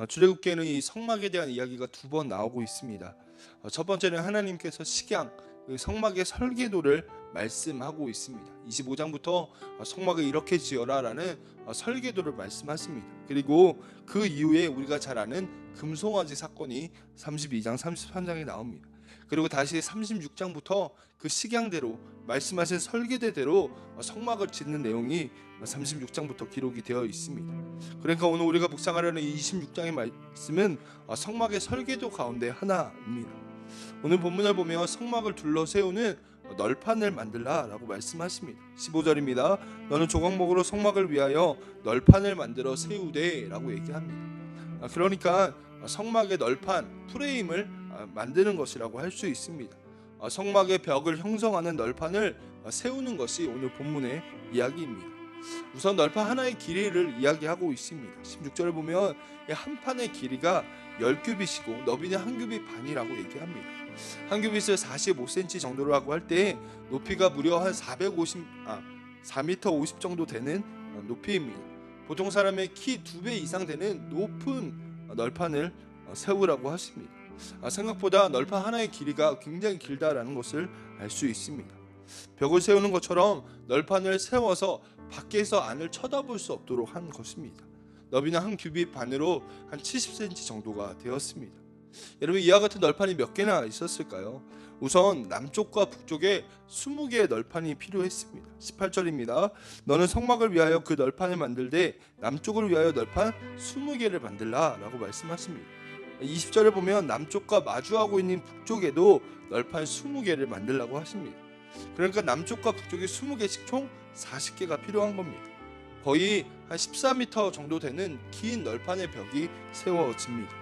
출애굽기에는 이 성막에 대한 이야기가 두 번 나오고 있습니다. 첫 번째는 하나님께서 식양, 그 성막의 설계도를 말씀하고 있습니다. 25장부터 성막을 이렇게 지어라라는 설계도를 말씀하십니다. 그리고 그 이후에 우리가 잘 아는 금송아지 사건이 32장, 33장에 나옵니다. 그리고 다시 36장부터 그 식양대로 말씀하신 설계대대로 성막을 짓는 내용이 36장부터 기록이 되어 있습니다. 그러니까 오늘 우리가 묵상하려는 이 26장의 말씀은 성막의 설계도 가운데 하나입니다. 오늘 본문을 보면 성막을 둘러 세우는 널판을 만들라 라고 말씀하십니다. 15절입니다. 너는 조각목으로 성막을 위하여 널판을 만들어 세우되 라고 얘기합니다. 그러니까 성막의 널판, 프레임을 만드는 것이라고 할 수 있습니다. 성막의 벽을 형성하는 널판을 세우는 것이 오늘 본문의 이야기입니다. 우선 널판 하나의 길이를 이야기하고 있습니다. 16절을 보면 한 판의 길이가 10규빗이고 너비는 한 규빗 반이라고 얘기합니다. 한 규빗을 45cm 정도라고 할 때 높이가 무려 한 4m 50 정도 되는 높이입니다. 보통 사람의 키 2배 이상 되는 높은 널판을 세우라고 하십니다. 생각보다 널판 하나의 길이가 굉장히 길다라는 것을 알 수 있습니다. 벽을 세우는 것처럼 널판을 세워서 밖에서 안을 쳐다볼 수 없도록 한 것입니다. 너비는 한 규빗 반으로 한 70cm 정도가 되었습니다. 여러분, 이와 같은 널판이 몇 개나 있었을까요? 우선 남쪽과 북쪽에 20개의 널판이 필요했습니다. 18절입니다. 너는 성막을 위하여 그 널판을 만들되 남쪽을 위하여 널판 20개를 만들라 라고 말씀하십니다. 20절을 보면 남쪽과 마주하고 있는 북쪽에도 널판 20개를 만들라고 하십니다. 그러니까 남쪽과 북쪽에 20개씩 총 40개가 필요한 겁니다. 거의 한 14m 정도 되는 긴 널판의 벽이 세워집니다.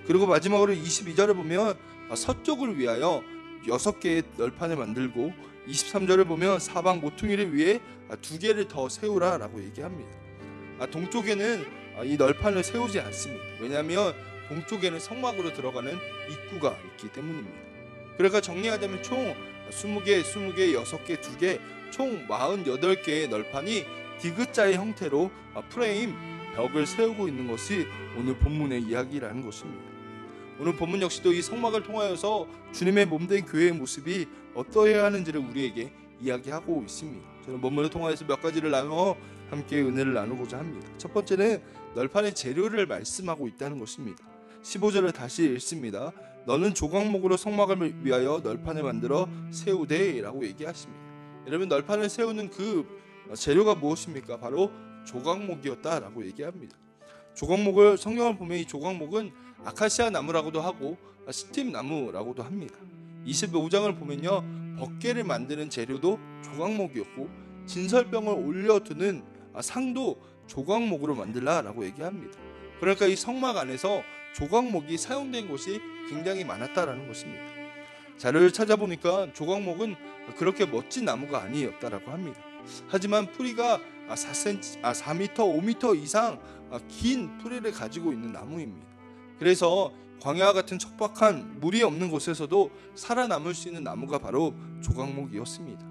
그리고 마지막으로 22절을 보면 서쪽을 위하여 6개의 널판을 만들고 23절을 보면 사방 모퉁이를 위해 2개를 더 세우라 라고 얘기합니다. 동쪽에는 이 널판을 세우지 않습니다. 왜냐하면 동쪽에는 성막으로 들어가는 입구가 있기 때문입니다. 그러니까 정리하자면 총 20개, 6개, 2개, 총 48개의 널판이 디귿자의 형태로 프레임, 벽을 세우고 있는 것이 오늘 본문의 이야기라는 것입니다. 오늘 본문 역시도 이 성막을 통하여서 주님의 몸된 교회의 모습이 어떠해야 하는지를 우리에게 이야기하고 있습니다. 저는 본문을 통하여서 몇 가지를 나누어 함께 은혜를 나누고자 합니다. 첫 번째는 널판의 재료를 말씀하고 있다는 것입니다. 15절을 다시 읽습니다. 너는 조각목으로 성막을 위하여 널판을 만들어 세우되 라고 얘기하십니다. 여러분, 널판을 세우는 그 재료가 무엇입니까? 바로 조각목이었다라고 얘기합니다. 조각목을 성경을 보면 이 조각목은 아카시아 나무라고도 하고 스팀 나무라고도 합니다. 25장을 보면요, 벗개를 만드는 재료도 조각목이었고 진설병을 올려두는 상도 조각목으로 만들라라고 얘기합니다. 그러니까 이 성막 안에서 조각목이 사용된 곳이 굉장히 많았다라는 것입니다. 자료를 찾아보니까 조각목은 그렇게 멋진 나무가 아니었다라고 합니다. 하지만 뿌리가 4m, 5m 이상 긴 뿌리를 가지고 있는 나무입니다. 그래서 광야와 같은 척박한 물이 없는 곳에서도 살아남을 수 있는 나무가 바로 조각목이었습니다.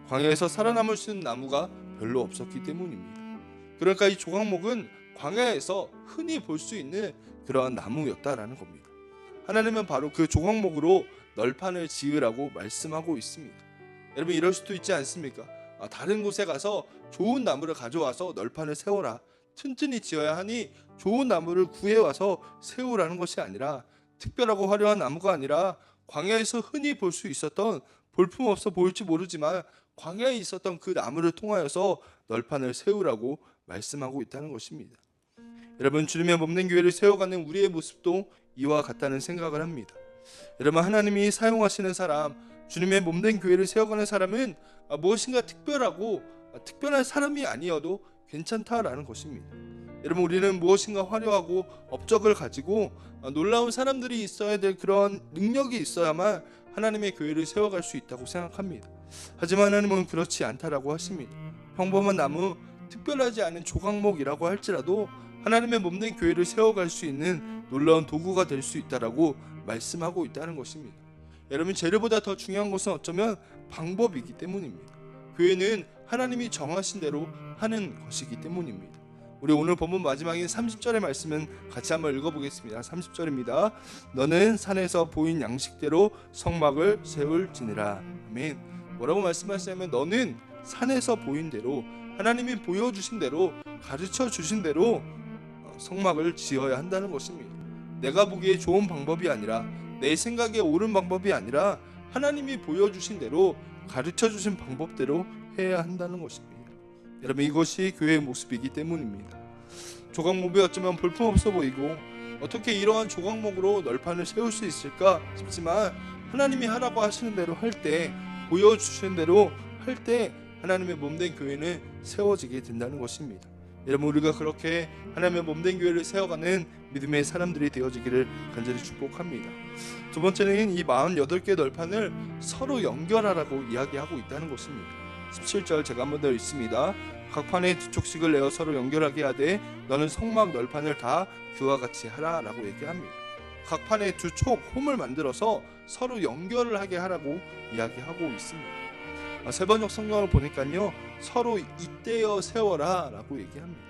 광야에서 살아남을 수 있는 나무가 별로 없었기 때문입니다. 그러니까 이 조각목은 광야에서 흔히 볼 수 있는 그러한 나무였다라는 겁니다. 하나님은 바로 그 조각목으로 널판을 지으라고 말씀하고 있습니다. 여러분, 이럴 수도 있지 않습니까? 다른 곳에 가서 좋은 나무를 가져와서 널판을 세워라, 튼튼히 지어야 하니 좋은 나무를 구해와서 세우라는 것이 아니라, 특별하고 화려한 나무가 아니라 광야에서 흔히 볼 수 있었던, 볼품없어 보일지 모르지만 광야에 있었던 그 나무를 통하여서 널판을 세우라고 말씀하고 있다는 것입니다. 여러분, 주님의 몸된 교회를 세워가는 우리의 모습도 이와 같다는 생각을 합니다. 여러분, 하나님이 사용하시는 사람, 주님의 몸된 교회를 세워가는 사람은 무엇인가 특별하고 특별한 사람이 아니어도 괜찮다라는 것입니다. 여러분, 우리는 무엇인가 화려하고 업적을 가지고 놀라운 사람들이 있어야 될 그런 능력이 있어야만 하나님의 교회를 세워갈 수 있다고 생각합니다. 하지만 하나님은 그렇지 않다라고 하십니다. 평범한 나무, 특별하지 않은 조각목이라고 할지라도 하나님의 몸된 교회를 세워갈 수 있는 놀라운 도구가 될 수 있다라고 말씀하고 있다는 것입니다. 여러분, 재료보다 더 중요한 것은 어쩌면 방법이기 때문입니다. 교회는 하나님이 정하신 대로 하는 것이기 때문입니다. 우리 오늘 본문 마지막인 30절의 말씀은 같이 한번 읽어보겠습니다. 30절입니다. 너는 산에서 보인 양식대로 성막을 세울지니라. 아멘. 뭐라고 말씀하시냐면 너는 산에서 보인 대로, 하나님이 보여주신 대로, 가르쳐 주신 대로 성막을 지어야 한다는 것입니다. 내가 보기에 좋은 방법이 아니라, 내 생각에 옳은 방법이 아니라 하나님이 보여주신 대로, 가르쳐 주신 방법대로 해야 한다는 것입니다. 여러분, 이것이 교회의 모습이기 때문입니다. 조각목이 어쩌면 볼품없어 보이고 어떻게 이러한 조각목으로 널판을 세울 수 있을까 싶지만, 하나님이 하라고 하시는 대로 할 때, 보여주시는 대로 할 때 하나님의 몸된 교회는 세워지게 된다는 것입니다. 여러분, 우리가 그렇게 하나님의 몸된 교회를 세워가는 믿음의 사람들이 되어지기를 간절히 축복합니다. 두 번째는 이 48개 널판을 서로 연결하라고 이야기하고 있다는 것입니다. 17절 제가 한번 더 읽습니다. 각 판에 두 촉씩을 내어 서로 연결하게 하되 너는 성막 널판을 다 그와 같이 하라 라고 얘기합니다. 각 판에 두 촉, 홈을 만들어서 서로 연결을 하게 하라고 이야기하고 있습니다. 세번역 성경을 보니까요, 서로 잇대어 세워라 라고 얘기합니다.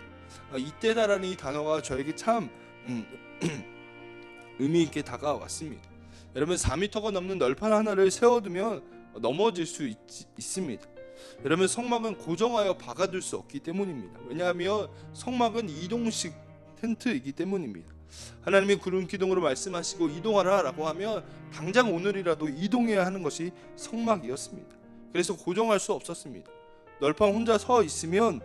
잇대다라는 이 단어가 저에게 참 의미 있게 다가왔습니다. 여러분, 4m가 넘는 널판 하나를 세워두면 넘어질 수 있습니다. 여러분, 성막은 고정하여 박아둘 수 없기 때문입니다. 왜냐하면 성막은 이동식 텐트이기 때문입니다. 하나님이 구름 기둥으로 말씀하시고 이동하라 라고 하면 당장 오늘이라도 이동해야 하는 것이 성막이었습니다. 그래서 고정할 수 없었습니다. 널판 혼자 서 있으면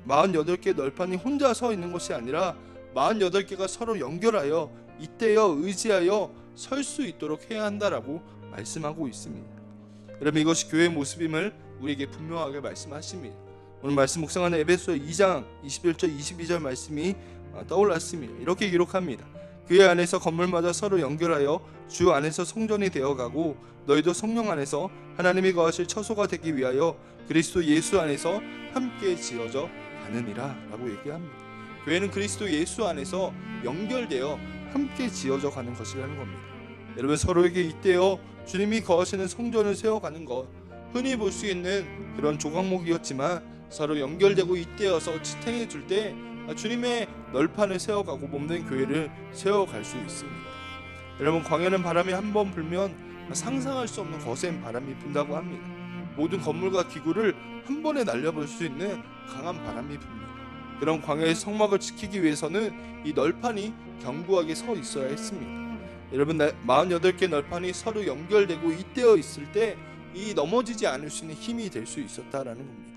48개 널판이 혼자 서 있는 것이 아니라 48개가 서로 연결하여 잇대어 의지하여 설 수 있도록 해야 한다라고 말씀하고 있습니다. 여러분, 이것이 교회의 모습임을 우리에게 분명하게 말씀하십니다. 오늘 말씀 묵상하는 에베소 2장 21절 22절 말씀이 떠올랐습니다. 이렇게 기록합니다. 그의 안에서 건물마다 서로 연결하여 주 안에서 성전이 되어가고 너희도 성령 안에서 하나님이 거하실 처소가 되기 위하여 그리스도 예수 안에서 함께 지어져 가느니라 라고 얘기합니다. 교회는 그리스도 예수 안에서 연결되어 함께 지어져 가는 것이라는 겁니다. 여러분, 서로에게 잇대어 주님이 거하시는 성전을 세워가는 것, 흔히 볼 수 있는 그런 조각목이었지만 서로 연결되고 잇대어서 지탱해 줄 때 주님의 널판을 세워가고 몸된 교회를 세워갈 수 있습니다. 여러분, 광야는 바람이 한 번 불면 상상할 수 없는 거센 바람이 분다고 합니다. 모든 건물과 기구를 한 번에 날려볼 수 있는 강한 바람이 붑니다. 그런 광야의 성막을 지키기 위해서는 이 널판이 견고하게 서 있어야 했습니다. 여러분, 48개 널판이 서로 연결되고 잇대어 있을 때 이 넘어지지 않을 수 있는 힘이 될 수 있었다라는 겁니다.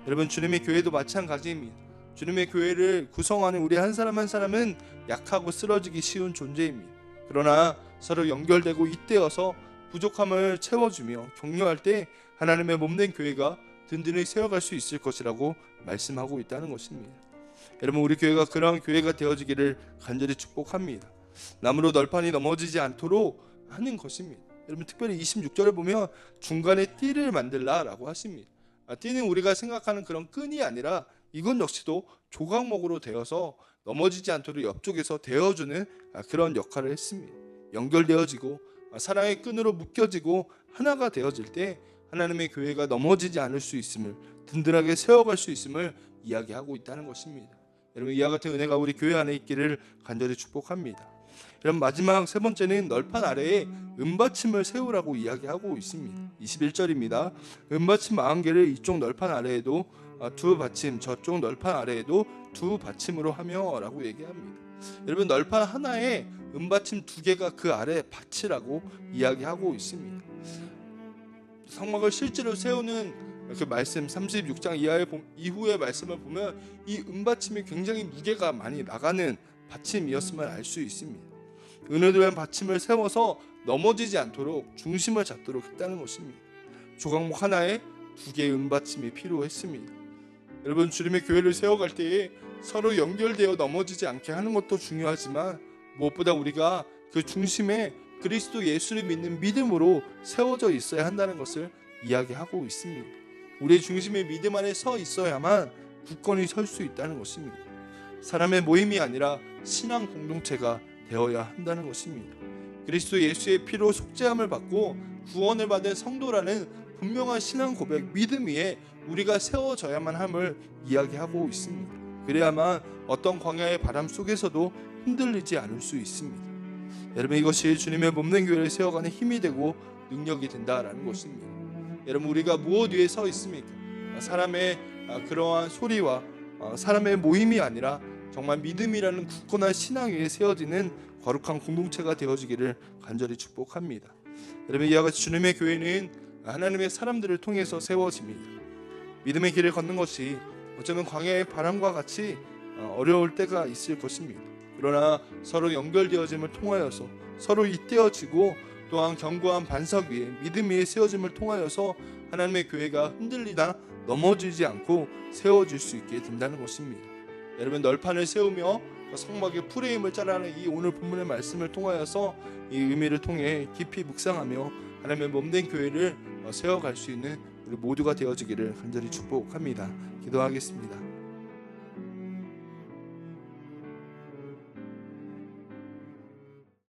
여러분, 주님의 교회도 마찬가지입니다. 주님의 교회를 구성하는 우리 한 사람 한 사람은 약하고 쓰러지기 쉬운 존재입니다. 그러나 서로 연결되고 잇대어서 부족함을 채워주며 격려할 때 하나님의 몸된 교회가 든든히 세워갈 수 있을 것이라고 말씀하고 있다는 것입니다. 여러분, 우리 교회가 그러한 교회가 되어지기를 간절히 축복합니다. 나무로 널판이 넘어지지 않도록 하는 것입니다. 여러분, 특별히 26절에 보면 중간에 띠를 만들라라고 하십니다. 띠는 우리가 생각하는 그런 끈이 아니라 이건 역시도 조각목으로 되어서 넘어지지 않도록 옆쪽에서 대어주는 그런 역할을 했습니다. 연결되어지고 사랑의 끈으로 묶여지고 하나가 되어질 때 하나님의 교회가 넘어지지 않을 수 있음을, 든든하게 세워갈 수 있음을 이야기하고 있다는 것입니다. 여러분, 이와 같은 은혜가 우리 교회 안에 있기를 간절히 축복합니다. 여러분, 마지막 세 번째는 널판 아래에 은받침을 세우라고 이야기하고 있습니다. 21절입니다. 은받침 40개를 이쪽 널판 아래에도 두 받침, 저쪽 널판 아래에도 두 받침으로 하며 라고 얘기합니다. 여러분, 널판 하나에 은받침 2개가 그 아래 받치라고 이야기하고 있습니다. 성막을 실제로 세우는 그 말씀 36장 이후의 말씀을 보면 이 은받침이 굉장히 무게가 많이 나가는 받침이었음을 알 수 있습니다. 은으로 된 받침을 세워서 넘어지지 않도록 중심을 잡도록 했다는 것입니다. 조각목 하나에 2개의 은받침이 필요했습니다. 여러분, 주님의 교회를 세워갈 때에 서로 연결되어 넘어지지 않게 하는 것도 중요하지만 무엇보다 우리가 그 중심에 그리스도 예수를 믿는 믿음으로 세워져 있어야 한다는 것을 이야기하고 있습니다. 우리의 중심의 믿음 안에 서 있어야만 굳건히 설 수 있다는 것입니다. 사람의 모임이 아니라 신앙 공동체가 되어야 한다는 것입니다. 그리스도 예수의 피로 속죄함을 받고 구원을 받은 성도라는 분명한 신앙 고백, 믿음 위에 우리가 세워져야만 함을 이야기하고 있습니다. 그래야만 어떤 광야의 바람 속에서도 흔들리지 않을 수 있습니다. 여러분, 이것이 주님의 몸된 교회를 세워가는 힘이 되고 능력이 된다라는 것입니다. 여러분, 우리가 무엇 위에 서 있습니까? 사람의 그러한 소리와 사람의 모임이 아니라 정말 믿음이라는 굳건한 신앙 위에 세워지는 거룩한 공동체가 되어지기를 간절히 축복합니다. 여러분, 이와 같이 주님의 교회는 하나님의 사람들을 통해서 세워집니다. 믿음의 길을 걷는 것이 어쩌면 광야의 바람과 같이 어려울 때가 있을 것입니다. 그러나 서로 연결되어짐을 통하여서 서로 잇대어지고 또한 견고한 반석 위에 믿음 위에 세워짐을 통하여서 하나님의 교회가 흔들리다 넘어지지 않고 세워질 수 있게 된다는 것입니다. 여러분, 널판을 세우며 성막의 프레임을 짜라는 이 오늘 본문의 말씀을 통하여서 이 의미를 통해 깊이 묵상하며 하나님의 몸된 교회를 세워갈 수 있는 우리 모두가 되어지기를 간절히 축복합니다. 기도하겠습니다.